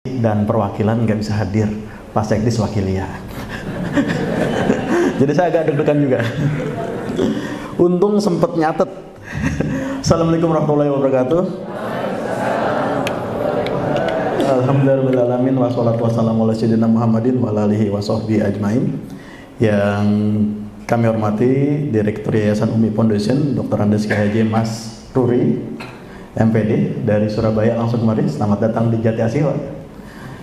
dan perwakilan nggak bisa hadir, Pak Sekdis wakili ya. Jadi saya agak deg-degan juga. Untung sempet nyatet. Assalamualaikum warahmatullahi wabarakatuh. Alhamdulillahirrahmanirrahim. Wassalatu wassalamu ala sayyidina Muhammadin wa ala alihi wa sahbihi ajmain. Yang kami hormati Direktur Yayasan Umi Foundation, Dr. Andes K.H. Mas Ruri, MPD dari Surabaya langsung kemari. Selamat datang di Jati Asih, Pak.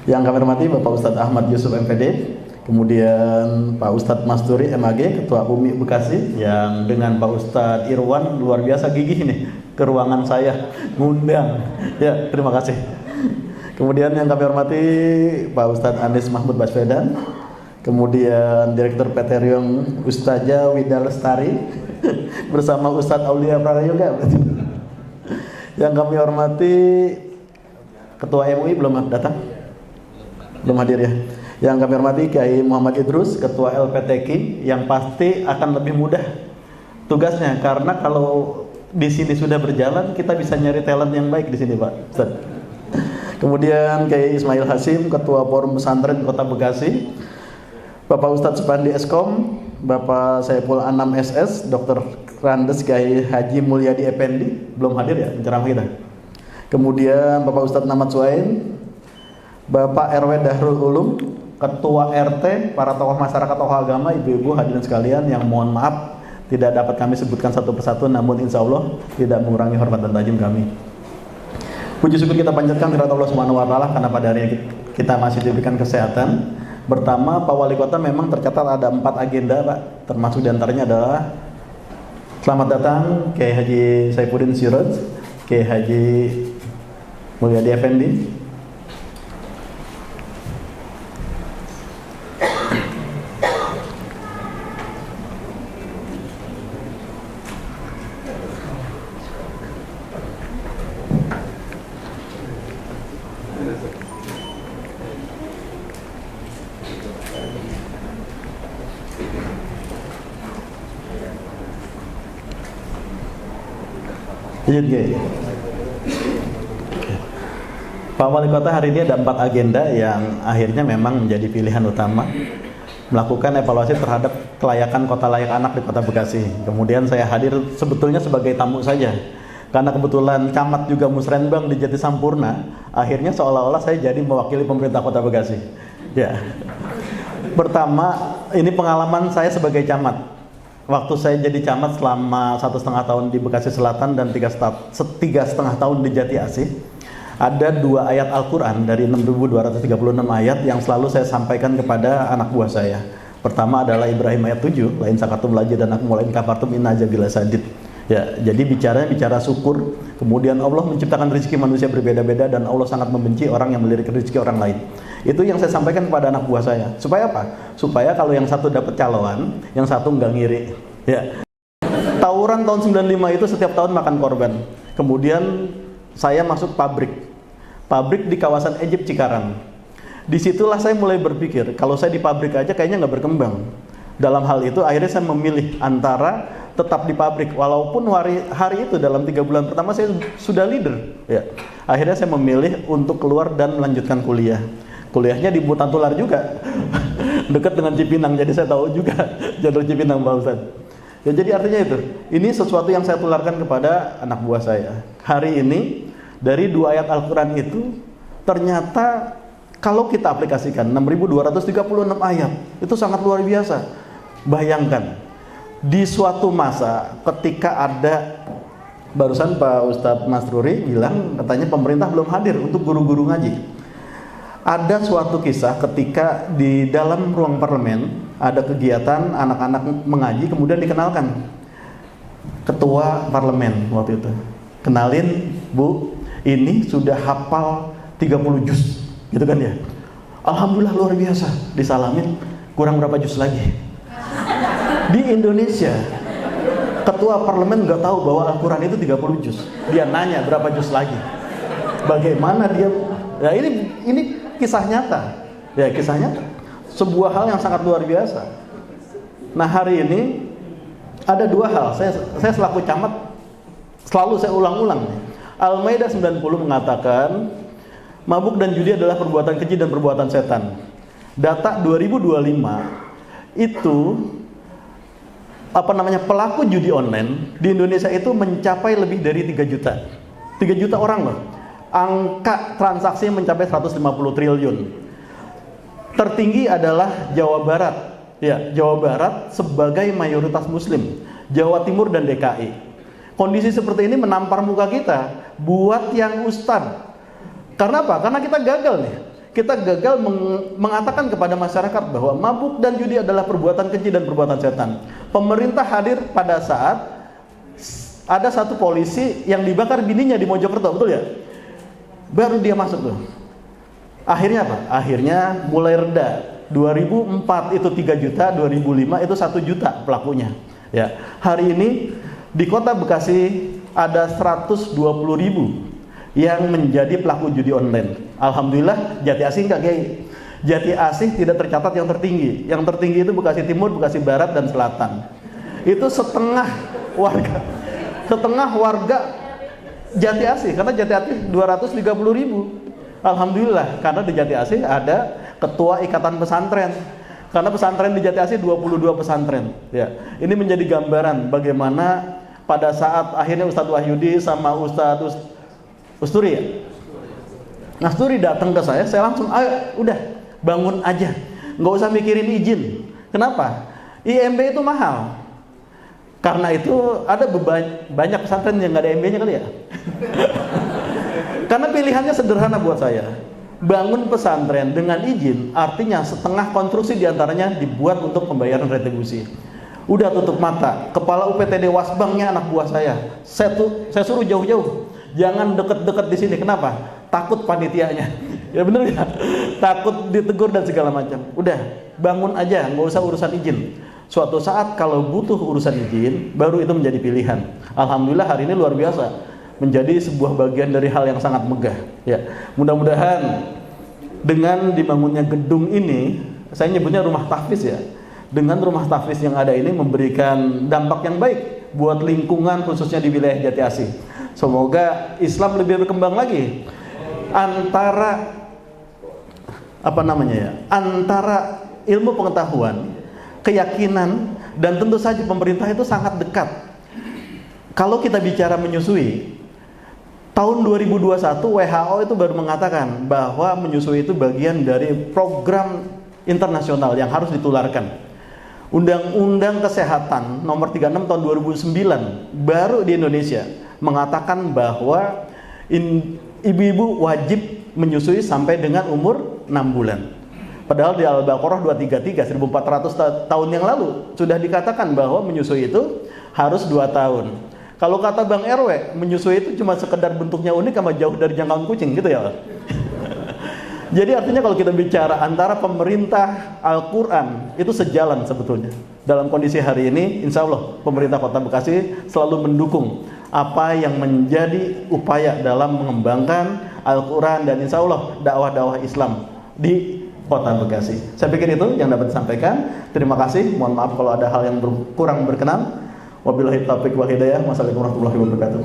Yang kami hormati Bapak Ustadz Ahmad Yusuf, MPD. Kemudian Pak Ustadz Mas Turi, MAG, Ketua Umi Bekasi, yang dengan Pak Ustadz Irwan luar biasa gigih nih ke ruangan saya ngundang. Ya, terima kasih. Kemudian yang kami hormati Pak Ustadz Anies Mahmud Baswedan. Kemudian Direktur PT Riong Ustazah Wida Lestari bersama Ustadz Aulia Prayoga. Yang kami hormati Ketua MUI belum datang? Belum hadir ya. Yang kami hormati Kiai Muhammad Idrus, Ketua LPTK, yang pasti akan lebih mudah tugasnya karena kalau di sini sudah berjalan kita bisa nyari talent yang baik di sini, Pak Ustaz. Kemudian Kiai Ismail Hasim, Ketua Forum Pesantren Kota Bekasi, Bapak Ustadz Supandi Eskom, Bapak Saiful Anam SS, Dr. Randes Kiai Haji Mulyadi Effendi, belum hadir ya penceramah kita. Kemudian Bapak Ustadz Namad Suain, Bapak RW Dahrul Ulum, Ketua RT, para tokoh masyarakat, tokoh agama, ibu-ibu hadirin sekalian yang mohon maaf tidak dapat kami sebutkan satu persatu, namun insya Allah tidak mengurangi hormat dan tajim kami. Puji syukur kita panjatkan kepada Allah Subhanahu wa Ta'ala karena pada hari ini kita masih diberikan kesehatan. Pertama, Pak Wali Kota memang tercatat ada 4 agenda, Pak. Termasuk diantaranya adalah selamat datang Kiai Haji Saifuddin Siraj, Kiai Haji Mulyadi Effendi. Pak Wali Kota hari ini ada 4 agenda yang akhirnya memang menjadi pilihan utama, melakukan evaluasi terhadap kelayakan kota layak anak di Kota Bekasi. Kemudian saya hadir sebetulnya sebagai tamu saja, karena kebetulan camat juga musrenbang di Jati Sampurna. Akhirnya seolah-olah saya jadi mewakili pemerintah Kota Bekasi. Ya, pertama ini pengalaman saya sebagai camat. Waktu saya jadi camat selama 1,5 tahun di Bekasi Selatan dan 3,5 tahun di Jati Asih, ada 2 ayat Al-Quran dari 6.236 ayat yang selalu saya sampaikan kepada anak buah saya. Pertama adalah Ibrahim ayat 7, lain sakatum laji dan aku mulain kafartum inna ajabila sadid. Ya, jadi bicara syukur. Kemudian Allah menciptakan rezeki manusia berbeda-beda dan Allah sangat membenci orang yang melirik rezeki orang lain. Itu yang saya sampaikan kepada anak buah saya. Supaya apa? Supaya kalau yang satu dapat caloan, yang satu nggak ngiri. Ya. Tawuran tahun 95 itu setiap tahun makan korban. Kemudian saya masuk pabrik di kawasan Egypt Cikarang. Disitulah saya mulai berpikir, kalau saya di pabrik aja kayaknya nggak berkembang. Dalam hal itu akhirnya saya memilih antara tetap di pabrik, walaupun hari itu dalam 3 bulan pertama saya sudah leader. Ya. Akhirnya saya memilih untuk keluar dan melanjutkan kuliah. Kuliahnya di Butan Tular juga, dekat dengan Cipinang, jadi saya tahu juga jalur Cipinang, Pak Ustaz. Ya, jadi artinya itu, ini sesuatu yang saya tularkan kepada anak buah saya. Hari ini dari 2 ayat Al-Quran itu ternyata kalau kita aplikasikan 6.236 ayat itu sangat luar biasa. Bayangkan di suatu masa ketika ada, barusan Pak Ustadz Mas Ruri bilang katanya pemerintah belum hadir untuk guru-guru ngaji. Ada suatu kisah ketika di dalam ruang parlemen ada kegiatan anak-anak mengaji, kemudian dikenalkan ketua parlemen waktu itu. Kenalin, Bu, ini sudah hafal 30 juz, gitu kan ya. Alhamdulillah luar biasa, disalamin, kurang berapa juz lagi. Di Indonesia, ketua parlemen nggak tahu bahwa Al-Quran itu 30 juz. Dia nanya berapa juz lagi. Bagaimana dia? Ya ini kisah nyata. Ya, kisah nyata. Sebuah hal yang sangat luar biasa. Nah, hari ini ada 2 hal. Saya selaku camat selalu saya ulang-ulang. Al-Maidah 90 mengatakan Mabuk dan judi adalah perbuatan keji dan perbuatan setan. Data 2025 itu pelaku judi online di Indonesia itu mencapai lebih dari 3 juta. 3 juta orang loh. Angka transaksi mencapai 150 triliun. Tertinggi adalah Jawa Barat. Ya, Jawa Barat sebagai mayoritas muslim, Jawa Timur dan DKI. Kondisi seperti ini menampar muka kita buat yang ustadz. Karena apa? Karena kita gagal nih. Kita gagal mengatakan kepada masyarakat bahwa mabuk dan judi adalah perbuatan keji dan perbuatan setan. Pemerintah hadir pada saat ada satu polisi yang dibakar bininya di Mojokerto, betul ya? Baru dia masuk tuh. Akhirnya apa? Akhirnya mulai reda. 2004 itu 3 juta, 2005 itu 1 juta pelakunya. Ya. Hari ini di Kota Bekasi ada 120.000 yang menjadi pelaku judi online. Alhamdulillah Jati Asih enggak, Kiai. Jati Asih tidak tercatat yang tertinggi. Yang tertinggi itu Bekasi Timur, Bekasi Barat dan Selatan. Itu setengah warga Jati Asih, karena Jati Asih 230.000. Alhamdulillah, karena di Jati Asih ada ketua ikatan pesantren. Karena pesantren di Jati Asih 22 pesantren. Ya, ini menjadi gambaran bagaimana pada saat akhirnya Ustadz Wahyudi sama Ustadz Usturi ya. Usturi datang ke saya langsung, ayo udah bangun aja, nggak usah mikirin izin. Kenapa? IMB itu mahal. Karena itu ada banyak pesantren yang nggak ada IMB-nya kali ya. Karena pilihannya sederhana buat saya. Bangun pesantren dengan izin, artinya setengah konstruksi diantaranya dibuat untuk pembayaran retribusi. Udah tutup mata. Kepala UPTD Wasbangnya anak buah saya suruh jauh-jauh. Jangan deket-deket di sini. Kenapa? Takut panitianya. Ya bener ya. Takut ditegur dan segala macam. Udah, bangun aja, nggak usah urusan izin. Suatu saat kalau butuh urusan izin, baru itu menjadi pilihan. Alhamdulillah hari ini luar biasa. Menjadi sebuah bagian dari hal yang sangat megah. Ya, mudah-mudahan dengan dibangunnya gedung ini, saya nyebutnya rumah tahfiz ya. Dengan rumah tahfiz yang ada ini memberikan dampak yang baik buat lingkungan khususnya di wilayah Jati Asih. Semoga Islam lebih berkembang lagi. Antara ilmu pengetahuan, keyakinan, dan tentu saja pemerintah itu sangat dekat. Kalau kita bicara menyusui, tahun 2021 WHO itu baru mengatakan bahwa menyusui itu bagian dari program internasional yang harus ditularkan. Undang-Undang Kesehatan nomor 36 tahun 2009 baru di Indonesia mengatakan bahwa ibu-ibu wajib menyusui sampai dengan umur 6 bulan. Padahal di Al-Baqarah 233 1400 tahun yang lalu sudah dikatakan bahwa menyusui itu harus 2 tahun. Kalau kata Bang RW, menyusui itu cuma sekedar bentuknya unik sama jauh dari jangkauan kucing gitu ya. Jadi artinya kalau kita bicara antara pemerintah Al-Quran itu sejalan sebetulnya. Dalam kondisi hari ini, insya Allah pemerintah Kota Bekasi selalu mendukung apa yang menjadi upaya dalam mengembangkan Al-Quran dan insya Allah dakwah-dakwah Islam di Kota Bekasi. Saya pikir itu yang dapat disampaikan. Terima kasih. Mohon maaf kalau ada hal yang kurang berkenan. Wabillahi taufiq wal hidayah. Wassalamualaikum warahmatullahi wabarakatuh.